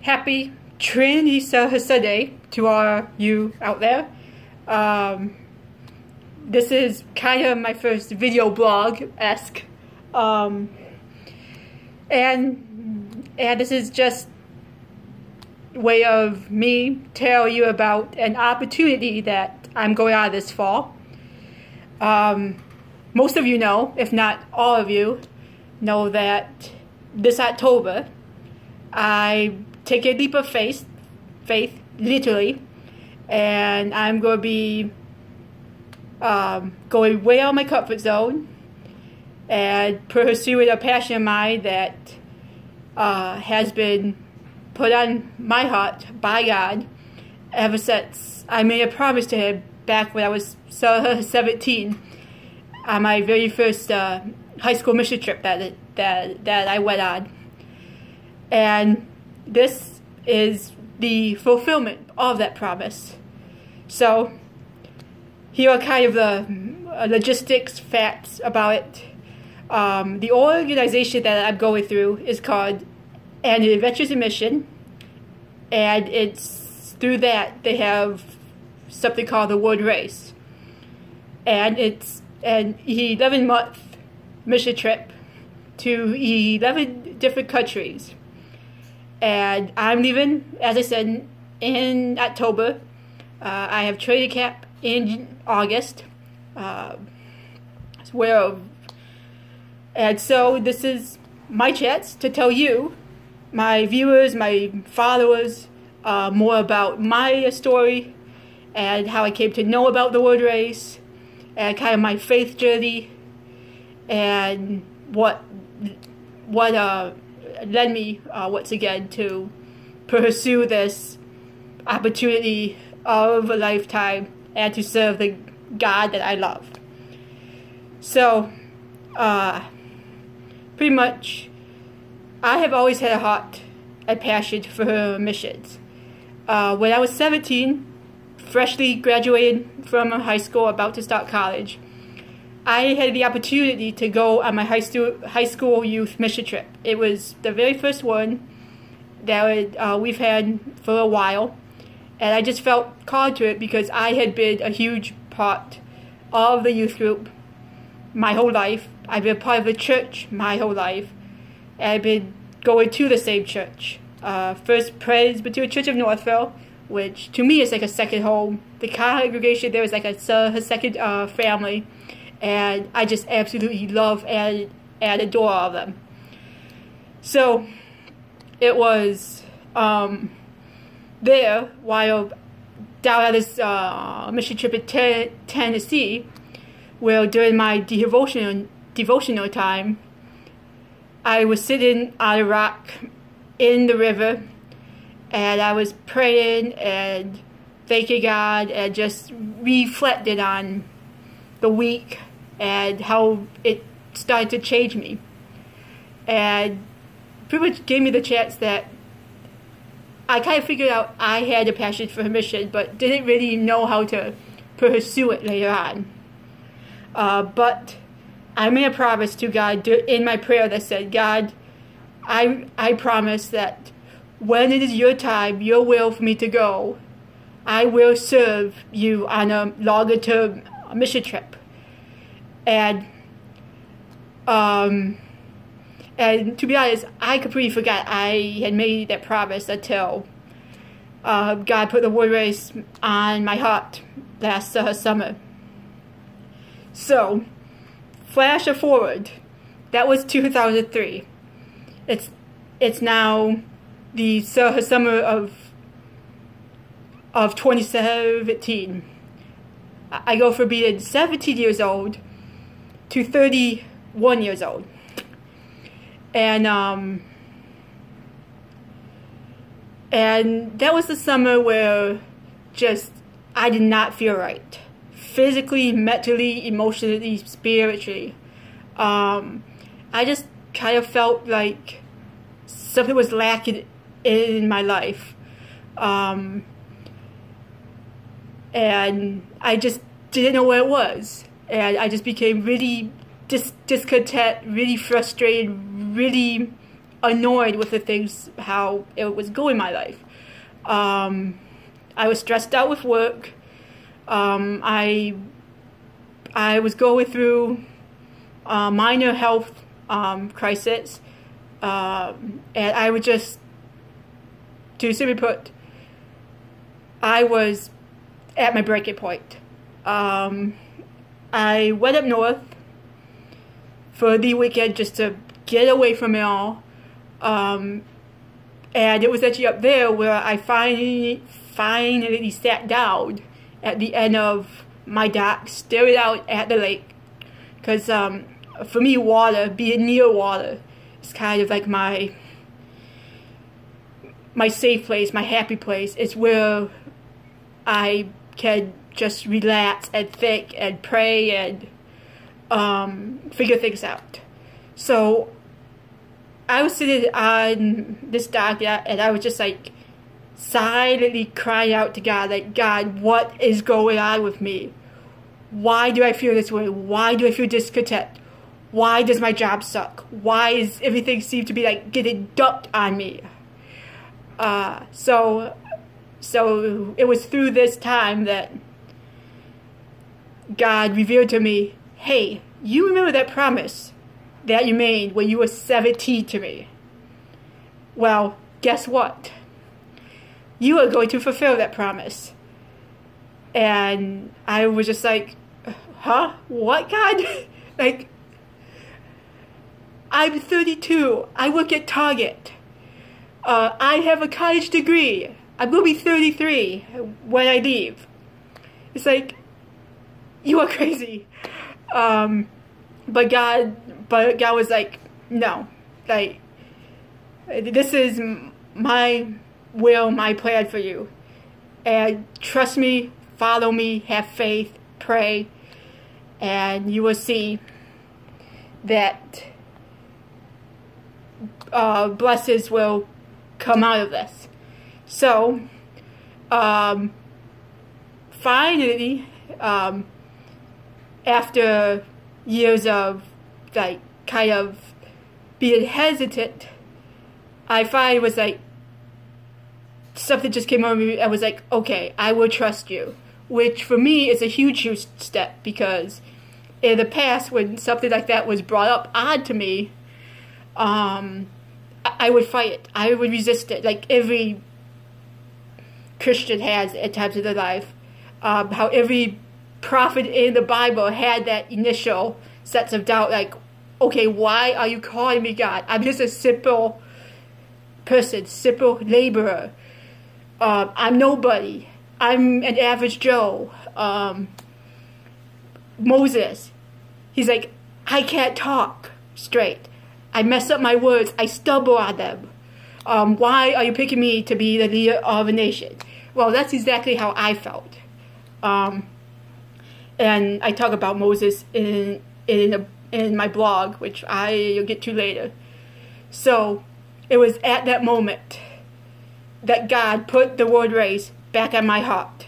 happy Trinity Sunday to all you out there. This is kind of my first video blog-esque. And this is just a way of me tell you about an opportunity that I'm going on this fall. Most of you know, if not all of you, know that this October I take a leap of faith, literally, and I'm going to be going way out of my comfort zone and pursuing a passion of mine that has been put on my heart by God ever since I made a promise to Him back when I was 17 on my very first high school mission trip that I went on. And this is the fulfillment of that promise. So here are kind of the logistics, facts about it. The organization that I'm going through is called An Adventures in Mission, and it's through that they have something called the World Race, and it's an 11-month mission trip to 11 different countries. And I'm leaving, as I said, in October. I have training camp in August. And so this is my chance to tell you, my viewers, my followers, more about my story and how I came to know about the World Race and kind of my faith journey and what led me once again to pursue this opportunity of a lifetime and to serve the God that I love. So pretty much I have always had a heart and passion for missions. When I was 17, freshly graduated from high school, about to start college, I had the opportunity to go on my high school youth mission trip. It was the very first one that we've had for a while, and I just felt called to it because I had been a huge part of the youth group my whole life. I've been part of the church my whole life, and I've been going to the same church. First Presbyterian Church of Northville, which to me is like a second home. The congregation there is like a second family. And I just absolutely love and adore all of them. So it was there while down at this mission trip in Tennessee, where during my devotional time, I was sitting on a rock in the river, and I was praying and thanking God and just reflecting on the week and how it started to change me, and pretty much gave me the chance that I kind of figured out I had a passion for mission, but didn't really know how to pursue it later on. But I made a promise to God in my prayer that said, God, I promise that when it is your time, your will for me to go, I will serve you on a longer term mission trip. And to be honest, I completely forgot I had made that promise until God put the World Race on my heart last summer. So, flash forward, that was 2003. It's now the summer of 2017. I go from being 17 years old to 31 years old. And that was the summer where just I did not feel right. Physically, mentally, emotionally, spiritually. I just kind of felt like something was lacking in my life. And I just didn't know what it was. And I just became really discontent, really frustrated, really annoyed with the things, how it was going in my life. I was stressed out with work. I was going through minor health crisis, and I would just, to simply put, I was at my breaking point. I went up north for the weekend just to get away from it all. And it was actually up there where I finally sat down at the end of my dock, staring out at the lake. Because for me, water, being near water, is kind of like my safe place, my happy place. It's where I can just relax and think and pray and figure things out. So I was sitting on this dock and I was just like silently crying out to God, like, God, what is going on with me? Why do I feel this way? Why do I feel discontent? Why does my job suck? Why does everything seem to be like getting dumped on me? So it was through this time that God revealed to me, hey, you remember that promise that you made when you were 17 to me? Well, guess what? You are going to fulfill that promise. And I was just like, huh? What, God? Like, I'm 32. I work at Target. I have a college degree. I'm going to be 33 when I leave. It's like, you are crazy. But God was like, no. Like, this is my will, my plan for you. And trust me, follow me, have faith, pray, and you will see that blessings will come out of this. So, finally, after years of like kind of being hesitant, I finally was like, something just came over me. I was like, okay, I will trust you, which for me is a huge step, because in the past when something like that was brought up onto me, I would fight it. I would resist it, like every Christian has at times in their life. How every prophet in the Bible had that initial sense of doubt, like, okay, why are you calling me God? I'm just a simple person, simple laborer. I'm nobody. I'm an average Joe. Moses, he's like, I can't talk straight. I mess up my words. I stumble on them. Why are you picking me to be the leader of a nation? Well, that's exactly how I felt. And I talk about Moses in my blog, which I'll get to later. So it was at that moment that God put the word race back on my heart.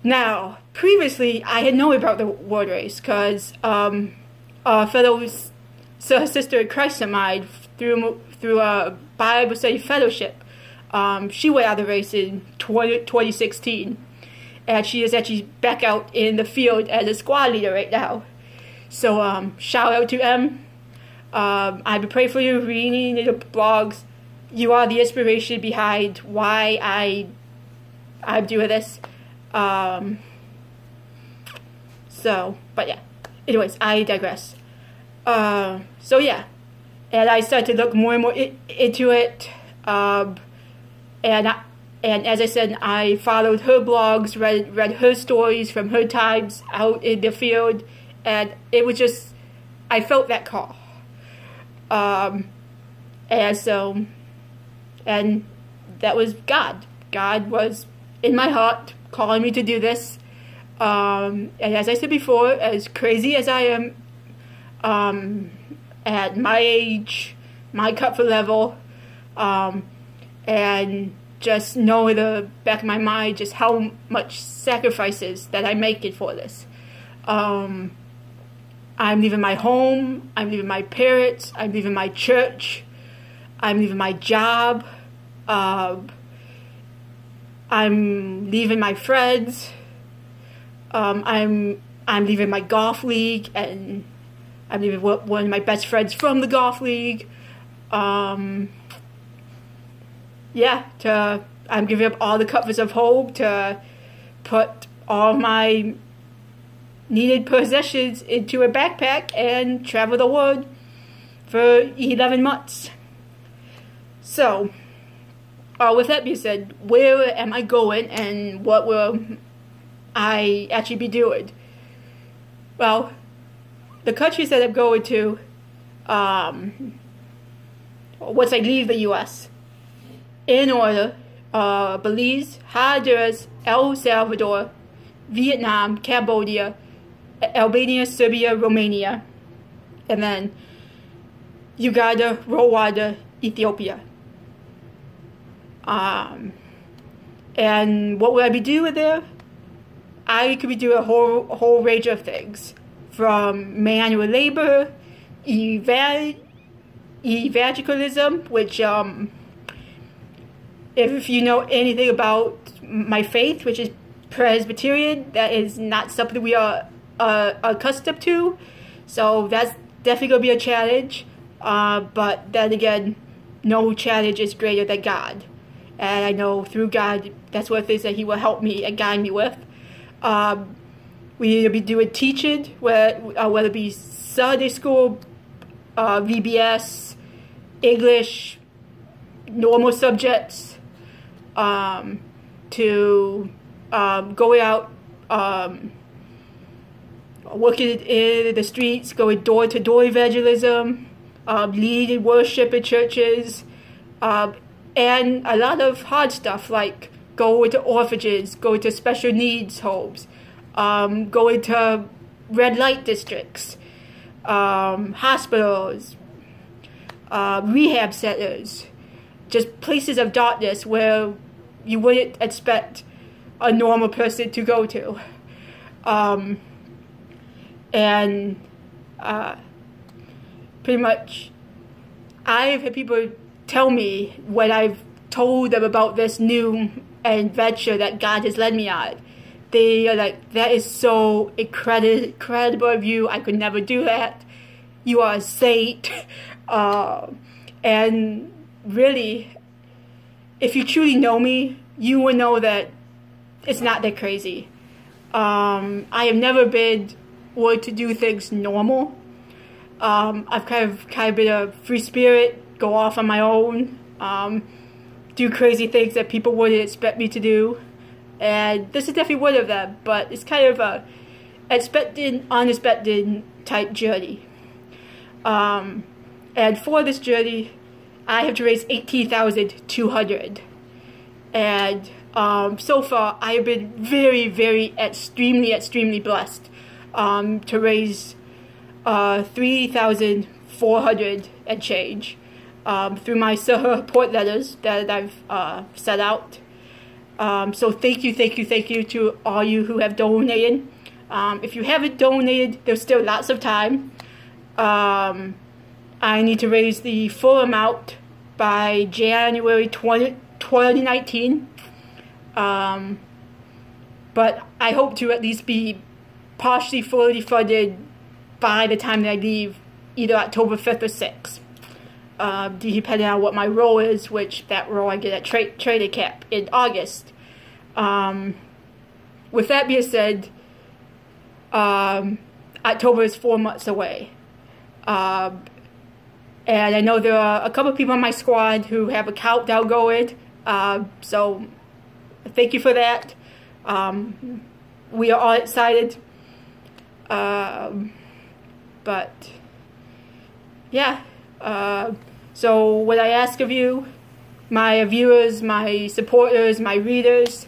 Now, previously, I had known about the word race because a fellow sister in Christ of mine, through a Bible study fellowship, she went out of the race in 2016. And she is actually back out in the field as a squad leader right now. So shout out to Em. I've been praying for you, reading the blogs. You are the inspiration behind why I'm doing this. So, but yeah. Anyways, I digress. So yeah. And I started to look more and more into it. And as I said, I followed her blogs, read her stories from her times out in the field. And it was just, I felt that call. And so, and that was God. God was in my heart calling me to do this. And as I said before, as crazy as I am, at my age, my comfort level, and just know in the back of my mind just how much sacrifices that I'm making for this. I'm leaving my home, I'm leaving my parents, I'm leaving my church, I'm leaving my job. I'm leaving my friends. I'm leaving my golf league, and I'm leaving one of my best friends from the golf league. I'm giving up all the comforts of home to put all my needed possessions into a backpack and travel the world for 11 months. So, with that being said, where am I going and what will I actually be doing? Well, the countries that I'm going to, once I leave the U.S., in order, Belize, Honduras, El Salvador, Vietnam, Cambodia, Albania, Serbia, Romania, and then Uganda, Rwanda, Ethiopia. And what would I be doing there? I could be doing a whole range of things, from manual labor, evangelism, which if you know anything about my faith, which is Presbyterian, that is not something we are accustomed to. So that's definitely going to be a challenge. But then again, no challenge is greater than God. And I know through God, that's one of the things that He will help me and guide me with. We need to be doing teaching, whether it be Sunday school, VBS, English, normal subjects, to going out, working in the streets, going door-to-door evangelism, leading worship in churches, and a lot of hard stuff like going to orphanages, going to special needs homes, going to red light districts, hospitals, rehab centers, just places of darkness where you wouldn't expect a normal person to go to. Pretty much, I've had people tell me when I've told them about this new adventure that God has led me on. They are like, that is so incredible of you. I could never do that. You are a saint. And really, if you truly know me, you will know that it's not that crazy. I have never been one to do things normal. I've kind of been a free spirit, go off on my own, do crazy things that people wouldn't expect me to do. And this is definitely one of them, but it's kind of a expected, unexpected type journey. And for this journey, I have to raise $18,200. And so far, I have been very, extremely blessed to raise $3,400 and change through my support letters that I've set out. So thank you to all you who have donated. If you haven't donated, there's still lots of time. I need to raise the full amount by January 2019. But I hope to at least be partially fully funded by the time that I leave, either October 5th or 6th. Depending on what my role is, which that role I get at training camp in August. With that being said, October is 4 months away. And I know there are a couple of people on my squad who have a countdown going. So thank you for that. We are all excited. But yeah. So what I ask of you, my viewers, my supporters, my readers,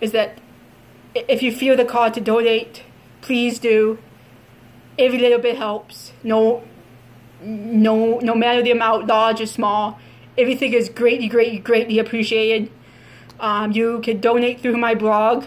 is that if you feel the call to donate, please do. Every little bit helps. No matter the amount, large or small, everything is greatly appreciated. You can donate through my blog,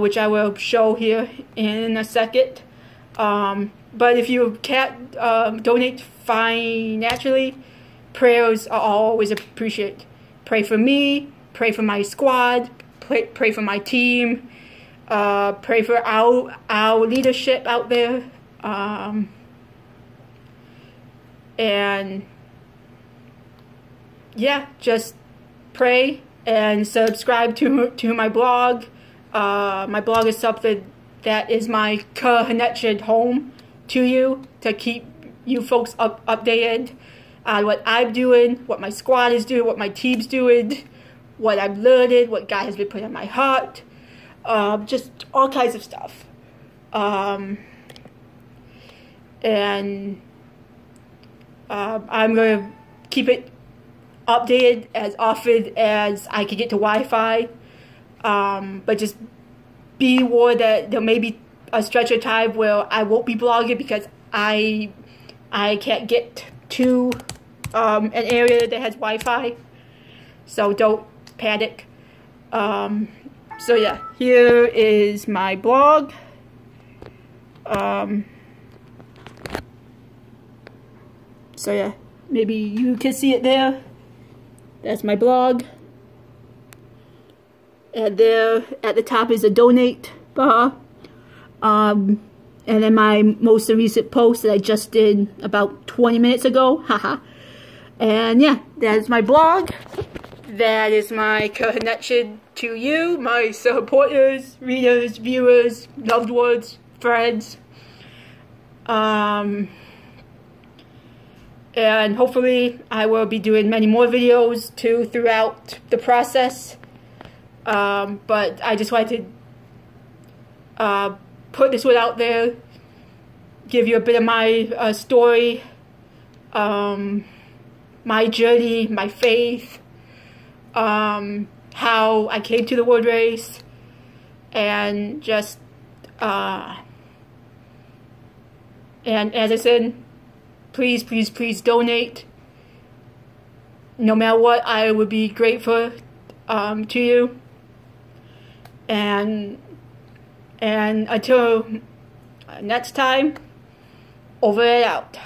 which I will show here in a second. But if you can't donate financially, prayers are always appreciated. Pray for me, pray for my squad, pray for my team, pray for our leadership out there, and yeah, just pray and subscribe to my blog. My blog is something that is my connected home to you, to keep you folks updated on what I'm doing, what my squad is doing, what my team's doing, what I'm learning, what God has been putting on my heart, just all kinds of stuff. And I'm going to keep it updated as often as I can get to Wi-Fi, but just be warned that there may be a stretch of time where I won't be blogging because I can't get to an area that has Wi-Fi, so don't panic. So yeah, here is my blog. So yeah, maybe you can see it there. That's my blog. And there at the top is a donate bar. And then my most recent post that I just did about 20 minutes ago. Haha. And yeah, that is my blog. That is my connection to you, my supporters, readers, viewers, loved ones, friends. And hopefully I will be doing many more videos too throughout the process. But I just wanted to put this one out there, give you a bit of my story, my journey, my faith, how I came to the World Race, and just, and as I said, please, please, please donate. No matter what, I would be grateful to you. And until next time, over and out.